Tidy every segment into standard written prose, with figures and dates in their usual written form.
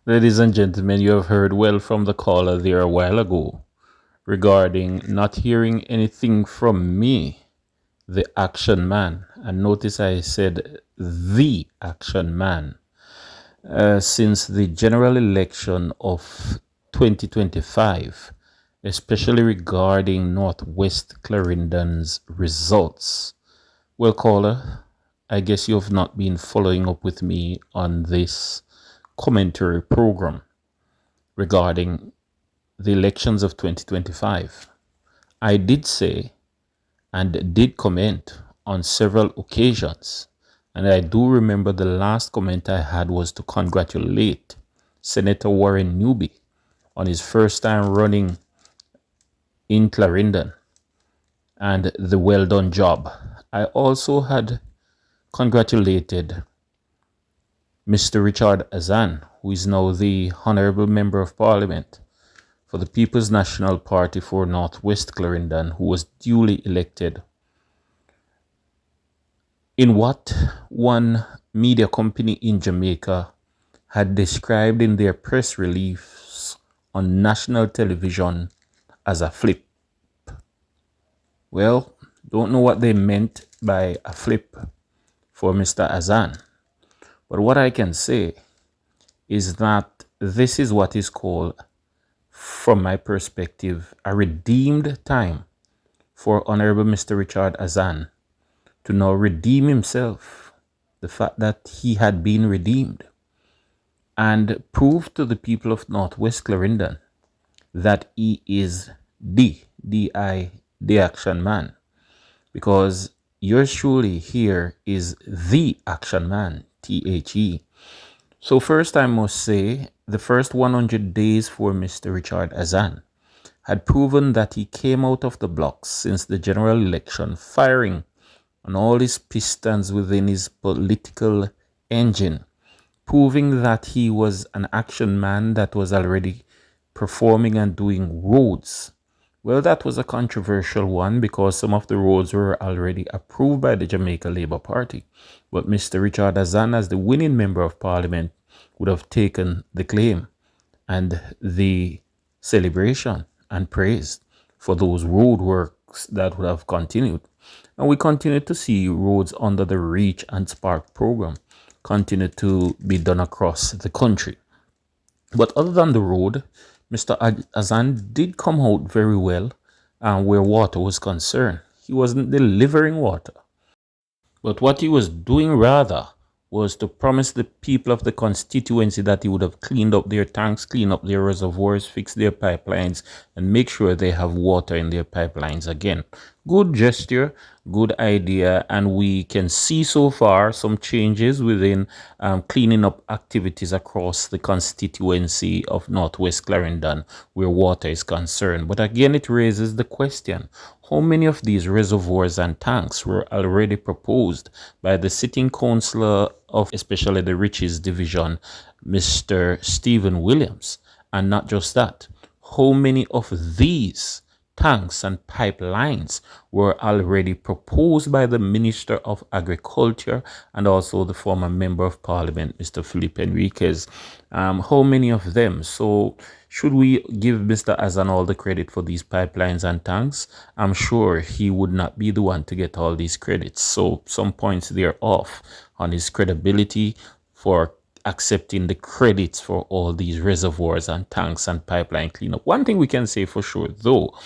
Ladies and gentlemen, you have heard well from the caller there a while ago regarding not hearing anything from me, the action man. And notice I said the action man. Since the general election of 2025, especially regarding Northwest Clarendon's results. Well, caller, I guess you have not been following up with me on this commentary program regarding the elections of 2025. I did say and did comment on several occasions, and I do remember the last comment I had was to congratulate Senator Warren Newby on his first time running in Clarendon and the well done job. I also had congratulated Mr. Richard Azan, who is now the Honorable Member of Parliament for the People's National Party for Northwest Clarendon, who was duly elected in what one media company in Jamaica had described in their press release on national television as a flip. Well, don't know what they meant by a flip for Mr. Azan, but what I can say is that this is what is called, from my perspective, a redeemed time for Honorable Mr. Richard Azan to now redeem himself, the fact that he had been redeemed, and prove to the people of Northwest Clarendon that he is the action man. Because yours truly here is the action man, THE. So first I must say, the first 100 days for Mr. Richard Azan had proven that he came out of the blocks since the general election, firing on all his pistons within his political engine, proving that he was an action man that was already performing and doing roads. Well, that was a controversial one because some of the roads were already approved by the Jamaica Labour Party. But Mr. Richard Azan, as the winning member of parliament, would have taken the claim and the celebration and praise for those road works that would have continued. And we continue to see roads under the Reach and Spark program continue to be done across the country. But other than the road, Mr. Azan did come out very well where water was concerned. He wasn't delivering water, but what he was doing rather was to promise the people of the constituency that he would have cleaned up their tanks, cleaned up their reservoirs, fixed their pipelines, and make sure they have water in their pipelines again. Good gesture, good idea, and we can see so far some changes within cleaning up activities across the constituency of Northwest Clarendon where water is concerned. But again, it raises the question, how many of these reservoirs and tanks were already proposed by the sitting councillor of especially the Riches Division, Mr. Stephen Williams? And not just that, how many of these tanks and pipelines were already proposed by the Minister of Agriculture and also the former Member of Parliament, Mr. Philip Enriquez? How many of them? So should we give Mr. Azan all the credit for these pipelines and tanks? I'm sure he would not be the one to get all these credits. So some points there off on his credibility for accepting the credits for all these reservoirs and tanks and pipeline cleanup. One thing we can say for sure, though,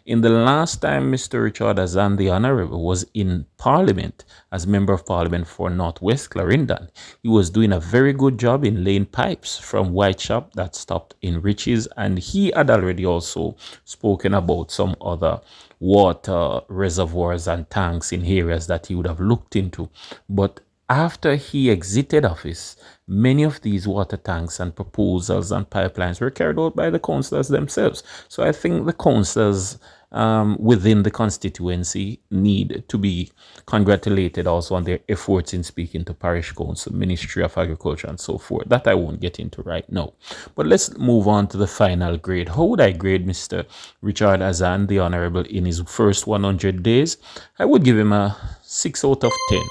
in the last time Mr. Richard Azan, the Honorable, was in Parliament as Member of Parliament for Northwest Clarendon, he was doing a very good job in laying pipes from Whiteshop that stopped in Riches, and he had already also spoken about some other water reservoirs and tanks in areas that he would have looked into. But after he exited office, many of these water tanks and proposals and pipelines were carried out by the councillors themselves. So I think the councillors within the constituency need to be congratulated also on their efforts in speaking to parish council, Ministry of Agriculture, and so forth. That I won't get into right now. But let's move on to the final grade. How would I grade Mr. Richard Azan, the Honorable, in his first 100 days? I would give him a 6 out of 10.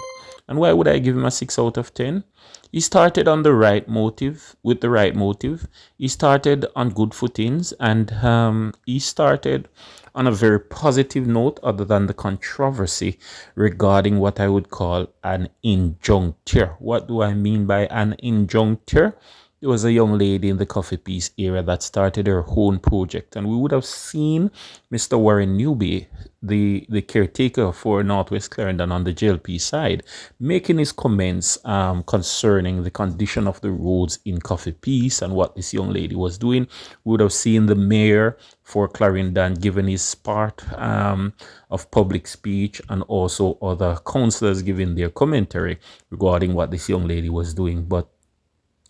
And why would I give him a 6 out of 10? He started on the right motive, with the right motive. He started on good footings, and he started on a very positive note, other than the controversy regarding what I would call an injuncture. What do I mean by an injuncture? There was a young lady in the coffee piece area that started her own project, and we would have seen Mr. Warren Newby, the caretaker for Northwest Clarendon on the JLP side, making his comments concerning the condition of the roads in Coffee Peace and what this young lady was doing. We would have seen the mayor for Clarendon giving his part of public speech, and also other councillors giving their commentary regarding what this young lady was doing. But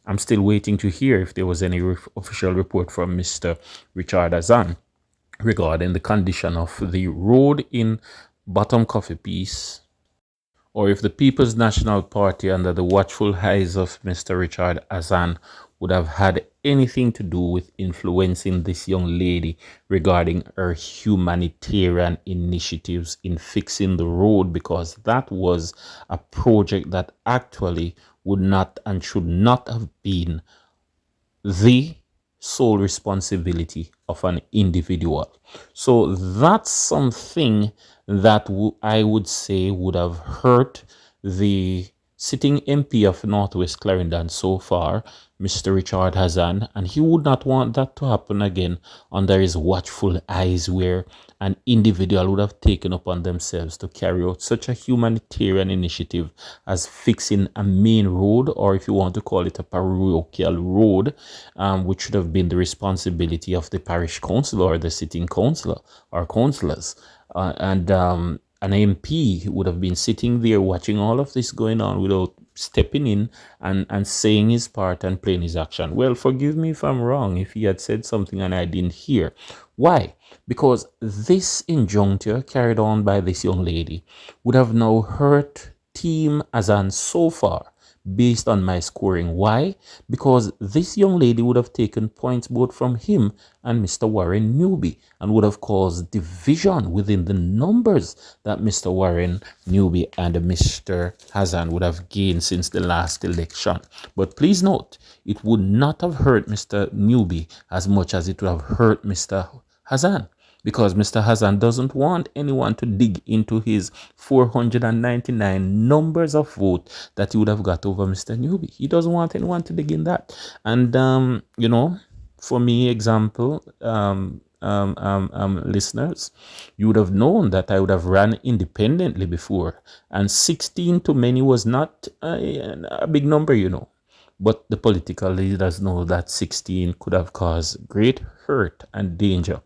I'm still waiting to hear if there was any official report from Mr. Richard Azan regarding the condition of the road in Bottom Coffee Piece, or if the People's National Party, under the watchful eyes of Mr. Richard Azan, would have had anything to do with influencing this young lady regarding her humanitarian initiatives in fixing the road, because that was a project that actually would not and should not have been the sole responsibility of an individual. So that's something that I would say would have hurt the sitting MP of Northwest Clarendon so far, Mr. Richard Hazan, and he would not want that to happen again under his watchful eyes, where an individual would have taken upon themselves to carry out such a humanitarian initiative as fixing a main road, or if you want to call it a parochial road, which should have been the responsibility of the parish council or the sitting councillor or councillors. And an MP would have been sitting there watching all of this going on without stepping in and saying his part and playing his action. Well, forgive me if I'm wrong, if he had said something and I didn't hear. Why? Because this injuncture carried on by this young lady would have now hurt Team Azan so far, based on my scoring. Why? Because this young lady would have taken points both from him and Mr. Warren Newby, and would have caused division within the numbers that Mr. Warren Newby and Mr. Hazan would have gained since the last election. But please note, it would not have hurt Mr. Newby as much as it would have hurt Mr. Hazan, because Mr. Hazan doesn't want anyone to dig into his 499 numbers of vote that he would have got over Mr. Newby. He doesn't want anyone to dig in that. And, for me, example, listeners, you would have known that I would have ran independently before. And 16 to many was not a big number. But the political leaders know that 16 could have caused great hurt and danger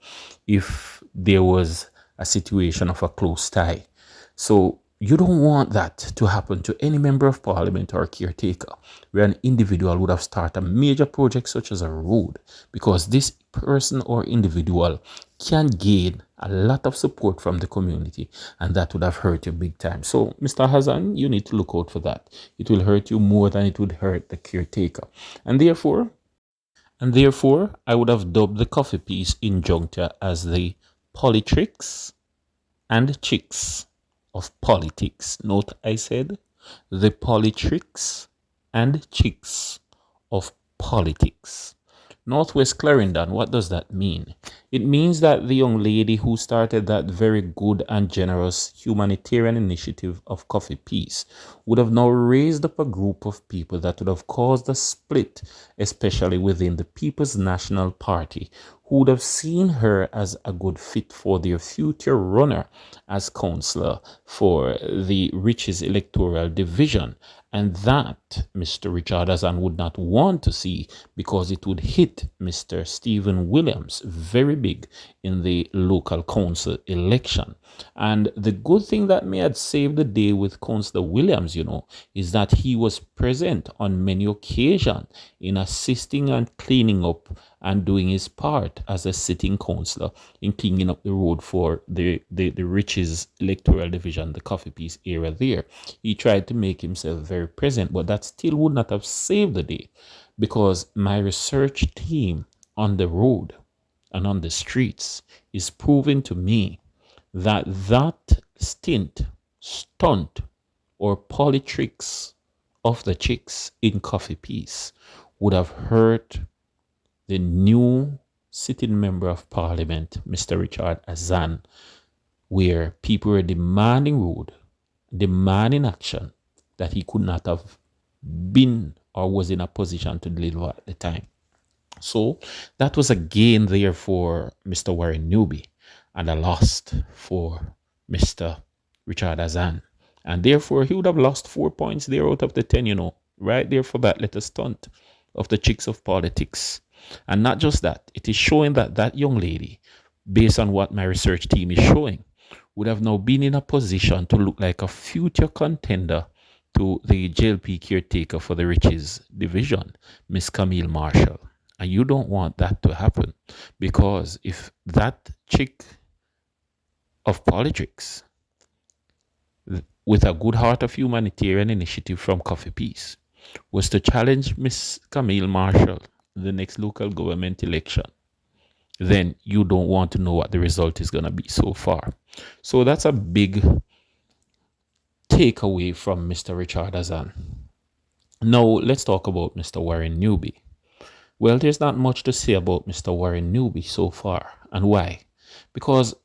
if there was a situation of a close tie. So you don't want that to happen to any member of parliament or caretaker, where an individual would have started a major project such as a road, because this person or individual can gain a lot of support from the community, and that would have hurt you big time. So, Mr. Hazan, you need to look out for that. It will hurt you more than it would hurt the caretaker. And therefore, I would have dubbed the coffee piece injuncture as the politricks and chicks of politics. Note I said the politricks and chicks of politics. Northwest Clarendon, what does that mean? It means that the young lady who started that very good and generous humanitarian initiative of Coffee Peace would have now raised up a group of people that would have caused a split, especially within the People's National Party, who would have seen her as a good fit for their future runner as councillor for the Riches electoral division. And that Mr. Richard Azan would not want to see, because it would hit Mr. Stephen Williams very big in the local council election. And the good thing that may have saved the day with Councillor Williams, is that he was present on many occasions in assisting and cleaning up and doing his part as a sitting councillor in cleaning up the road for the Riches electoral division, the Coffee Piece area there. He tried to make himself very present, but that still would not have saved the day, because my research team on the road and on the streets is proving to me that stunt or politics of the chicks in Coffee Peace would have hurt the new sitting member of parliament, Mr. Richard Azan, where people were demanding road, demanding action that he could not have been or was in a position to deliver at the time. So that was a gain there for Mr. Warren Newby and a loss for Mr. Richard Azan. And therefore, he would have lost 4 points there out of the 10, right there for that little stunt of the chicks of politics. And not just that, it is showing that that young lady, based on what my research team is showing, would have now been in a position to look like a future contender to the JLP caretaker for the Riches division, Miss Camille Marshall. And you don't want that to happen, because if that chick of politics, with a good heart of humanitarian initiative from Coffee Peace, was to challenge Miss Camille Marshall in the next local government election, then you don't want to know what the result is going to be so far. So that's a big takeaway from Mr. Richard Azan. Now, let's talk about Mr. Warren Newby. Well, there's not much to say about Mr. Warren Newby so far. And why? Because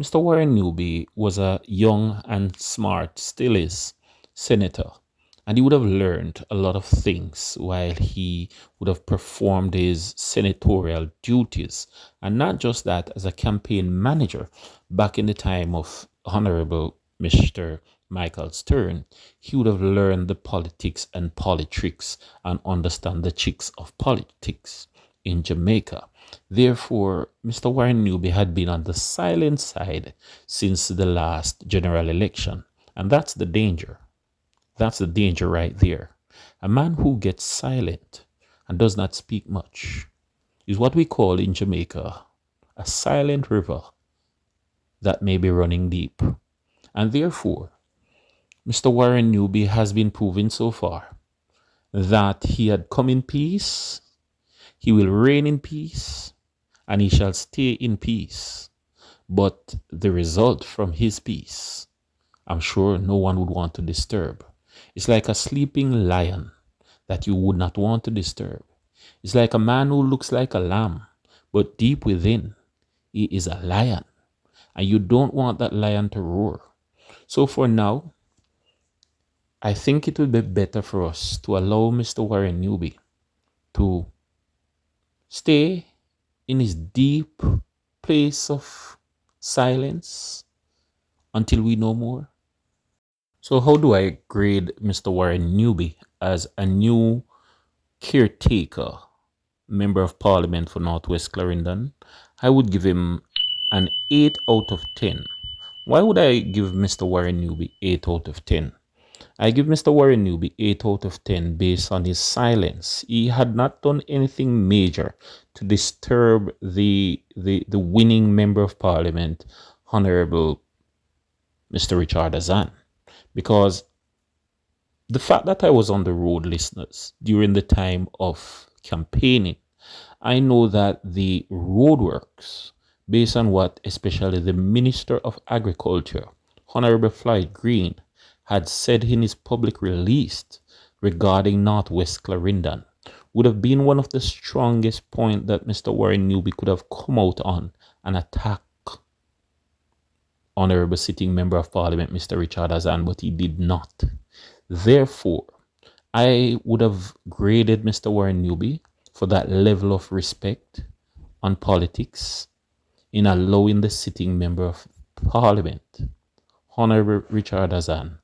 Mr. Warren Newby was a young and smart, still is, senator. And he would have learned a lot of things while he would have performed his senatorial duties. And not just that, as a campaign manager back in the time of Honorable Mr. Michael Stern, he would have learned the politics and politricks and understand the chicks of politics in Jamaica. Therefore, Mr. Warren Newby had been on the silent side since the last general election. And that's the danger. That's the danger right there. A man who gets silent and does not speak much is what we call in Jamaica a silent river that may be running deep. And therefore, Mr. Warren Newby has been proven so far that he had come in peace, he will reign in peace, and he shall stay in peace. But the result from his peace, I'm sure no one would want to disturb. It's like a sleeping lion that you would not want to disturb. It's like a man who looks like a lamb, but deep within, he is a lion. And you don't want that lion to roar. So for now, I think it would be better for us to allow Mr. Warren Newby to stay in his deep place of silence until we know more. So how do I grade Mr. Warren Newby as a new caretaker member of parliament for Northwest Clarendon? I would give him an 8 out of 10. Why would I give Mr. Warren Newby 8 out of 10? I give Mr. Warren Newby 8 out of 10 based on his silence. He had not done anything major to disturb the winning member of parliament, Honorable Mr. Richard Azan. Because the fact that I was on the road, listeners, during the time of campaigning, I know that the roadworks, based on what especially the Minister of Agriculture, Honorable Floyd Green, had said in his public release regarding Northwest Clarendon, would have been one of the strongest points that Mr. Warren Newby could have come out on and attack Honorable Sitting Member of Parliament, Mr. Richard Azan, but he did not. Therefore, I would have graded Mr. Warren Newby for that level of respect on politics in allowing the sitting Member of Parliament, Honorable Richard Azan,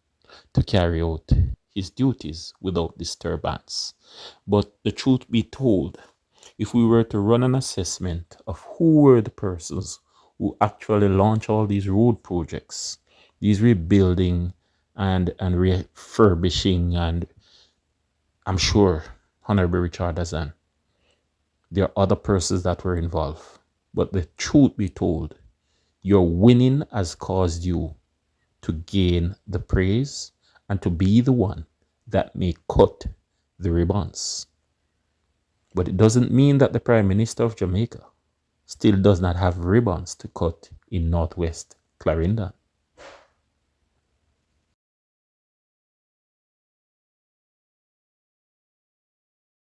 to carry out his duties without disturbance. But the truth be told, if we were to run an assessment of who were the persons who actually launch all these road projects, these rebuilding and refurbishing, and I'm sure Honorable Richard Azan, there are other persons that were involved. But the truth be told, your winning has caused you to gain the praise and to be the one that may cut the ribbons. But it doesn't mean that the Prime Minister of Jamaica still does not have ribbons to cut in Northwest Clarendon.